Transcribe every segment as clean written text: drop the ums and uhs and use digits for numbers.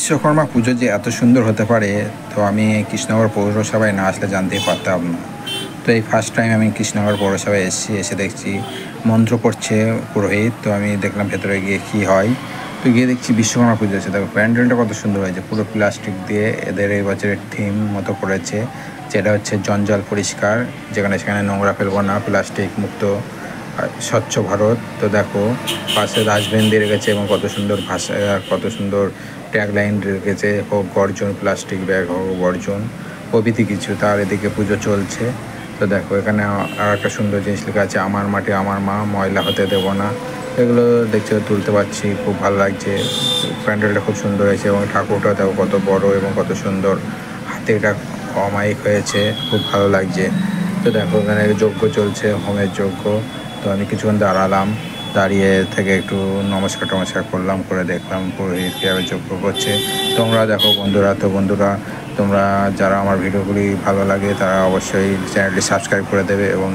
বিশ্বকর্মা পুজো যে এত সুন্দর হতে পারে তো আমি কৃষ্ণনগর পৌরসভায় না আসলে জানতেই পারতাম না। তো এই ফার্স্ট টাইম আমি কৃষ্ণনগর পৌরসভায় এসে দেখছি মন্ত্র পড়ছে পুরোহিত। তো আমি দেখলাম ভেতরে গিয়ে কী হয়। তো গিয়ে দেখছি বিশ্বকর্মা পুজো হচ্ছে। দেখো প্যান্ডেলটা কত সুন্দর হয়েছে, পুরো প্লাস্টিক দিয়ে এদের এই বছরের থিম মতো করেছে, যেটা হচ্ছে জঞ্জাল পরিষ্কার, যেখানে সেখানে নোংরা ফেলবো না, প্লাস্টিক মুক্ত স্বচ্ছ ভারত। তো দেখো পাশে ডাস্টবিন দিয়ে রেখেছে এবং কত সুন্দর ভাষা, কত সুন্দর ট্যাগলাইন রেখেছে, হোক গর্জন, প্লাস্টিক ব্যাগ হোক বর্জন প্রভৃতি কিছু। তার এদিকে পুজো চলছে। তো দেখো এখানে আর একটা সুন্দর জিনিস লেখা আছে, আমার মাটি আমার মা, ময়লা হতে দেবো না। এগুলো দেখতে তুলতে পারছি, খুব ভালো লাগছে। প্যান্ডেলটা খুব সুন্দর হয়েছে এবং ঠাকুরটা দেখো কত বড় এবং কত সুন্দর, হাতে এটা অমায়িক হয়েছে, খুব ভালো লাগছে। তো দেখো এখানে যজ্ঞ চলছে, হোমের যজ্ঞ। তো আমি কিছুক্ষণ দাঁড়ালাম, দাঁড়িয়ে থেকে একটু নমস্কার করলাম, করে দেখলাম পুরোহিত কীভাবে যজ্ঞ করছে। তোমরা দেখো বন্ধুরা, তো বন্ধুরা তোমরা যারা আমার ভিডিওগুলি ভালো লাগে তারা অবশ্যই চ্যানেলটি সাবস্ক্রাইব করে দেবে এবং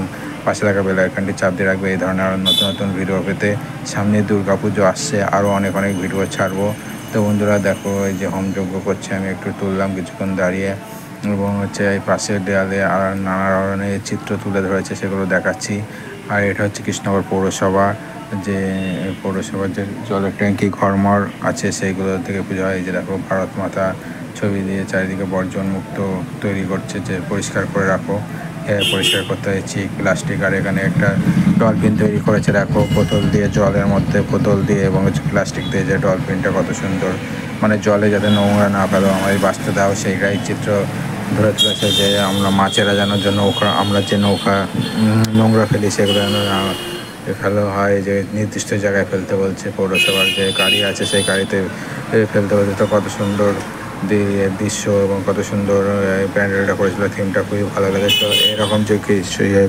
পাশে থাকা বেল আইকনটি চাপ দিয়ে রাখবে এই ধরনের আরও নতুন নতুন ভিডিও পেতে। সামনে দুর্গা পুজো আসছে, আরও অনেক ভিডিও ছাড়বো। তো বন্ধুরা দেখো এই যে হোমযজ্ঞ করছে, আমি একটু তুললাম কিছুক্ষণ দাঁড়িয়ে, এবং হচ্ছে এই পাশের দেয়ালে আর নানা ধরনের চিত্র তুলে ধরেছে, সেগুলো দেখাচ্ছি। আর এটা হচ্ছে কৃষ্ণনগর পৌরসভা, যে পৌরসভার যে জলের ট্যাঙ্কি ঘরমর আছে সেইগুলো থেকে পুজো হয়। এই যে দেখো ভারত মাতা ছবি দিয়ে চারিদিকে বর্জন মুক্ত তৈরি করছে, যে পরিষ্কার করে রাখো, পরিষ্কার করতে হয় চিক প্লাস্টিক। আর এখানে একটা ডলফিন তৈরি করেছে, দেখো বোতল দিয়ে, জলের মধ্যে বোতল দিয়ে এবং হচ্ছে প্লাস্টিক দিয়ে, যে ডলফিনটা কত সুন্দর, মানে জলে যাতে নোংরা না ফেলো, আমাদের বাঁচতে দাও, সেইটাই চিত্র ধরে তুলেছে। যে আমরা মাছেরা যেন যে নৌকা, আমরা যে নৌকা নোংরা ফেলি সেগুলো যেন ফেলা হয়, যে নির্দিষ্ট জায়গায় ফেলতে বলছে। পৌরসভার যে গাড়ি আছে সেই গাড়িতে ফেলতে বলছে। তো কত সুন্দর দৃশ্য এবং কত সুন্দর প্যান্ডেলটা করেছিল, থিমটা খুবই ভালো লেগেছে। এরকম যে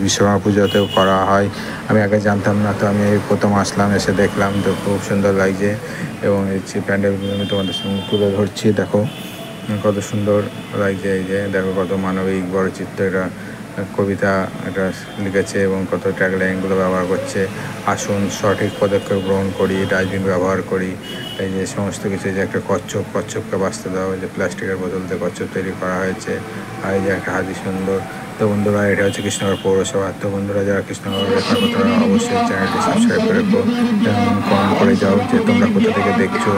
বিশ্বকর্মা পুজোতেও করা হয় আমি আগে জানতাম না, তো আমি প্রথম আসলাম, এসে দেখলাম, তো খুব সুন্দর লাগছে। এবং এই যে প্যান্ডেলগুলো আমি তোমাদের সঙ্গে তুলে ধরছি, দেখো কত সুন্দর লাগছে। এই যে দেখো কত মানবিক বড় চিত্র, এটা কবিতা এটা লিখেছে এবং কত ট্যাগলাইনগুলো ব্যবহার করছে। আসুন সঠিক পদক্ষেপ গ্রহণ করি, ডাস্টবিন ব্যবহার করি, এই যে সমস্ত কিছু, যে একটা কচ্ছপকে বাঁচতে দেওয়া হয়, যে প্লাস্টিকের বোতল দিয়ে কচ্ছপ তৈরি করা হয়েছে। আর এই যে একটা হাতি সুন্দর। তো বন্ধুরা এটা হচ্ছে কৃষ্ণনগর পৌরসভা। তো বন্ধুরা যারা কৃষ্ণনগরের থাকো তারা অবশ্যই চ্যানেলটি সাবস্ক্রাইব করে রাখো এবং কমেন্ট করে যাও যে তোমরা কোথা থেকে দেখছো।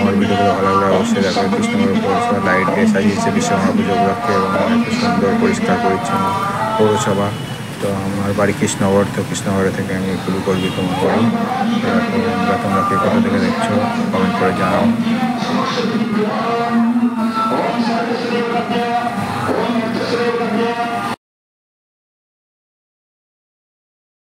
আমার ভিডিওগুলো ভালো লাগলে অবশ্যই দেখো। কৃষ্ণনগর পৌরসভা লাইট দিয়ে সাজিয়েছে বিশ্বকর্মা পুজো উপলক্ষে এবং একটা সুন্দর পরিষ্কার পরিচ্ছন্ন পৌরসভা। তো আমার বাড়ি কৃষ্ণনগর, তো কৃষ্ণনগর থেকে আমি খুবই গর্বিত মনে করি। তোমরা কে কোথা থেকে দেখছো কমেন্ট করে জানাও।